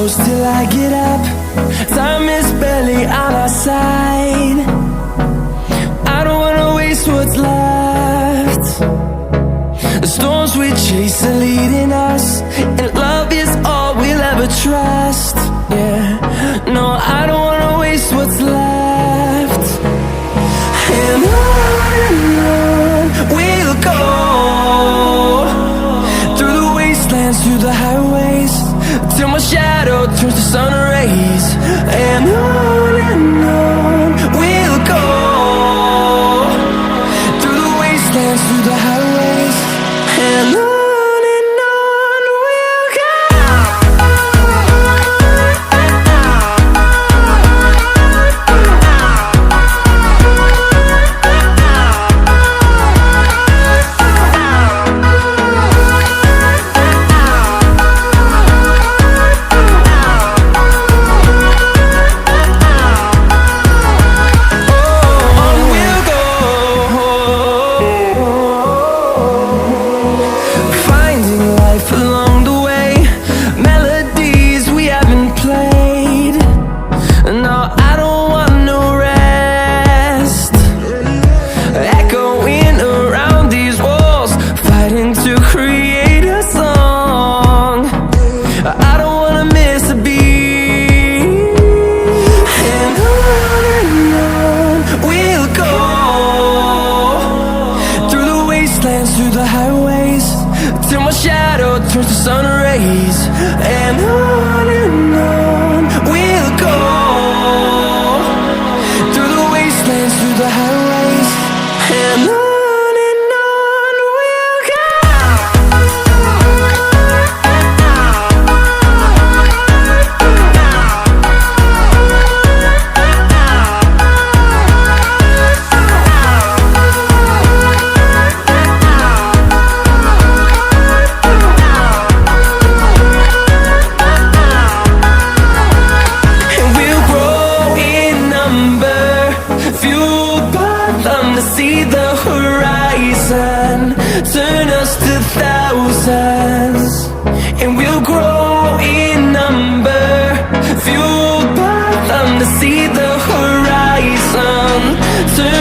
close till I get up. Time is barely on our side. I don't wanna waste what's left. The storms we chase are leading us, and love is all we'll ever trust. Yeah, no, I don't wanna waste what's left. And on we'll go, through the wastelands, through the highways, till my shadow turns to sun rays. And on we'll go, through the wastelands, through the highways, and on we'll go. Through the highways, till my shadow turns to sun rays. And on we'll go, through the wastelands, through the highways, and on we'll go. See the horizon turn us to thousands, and we'll grow in number, fueled by them. To see the horizon turn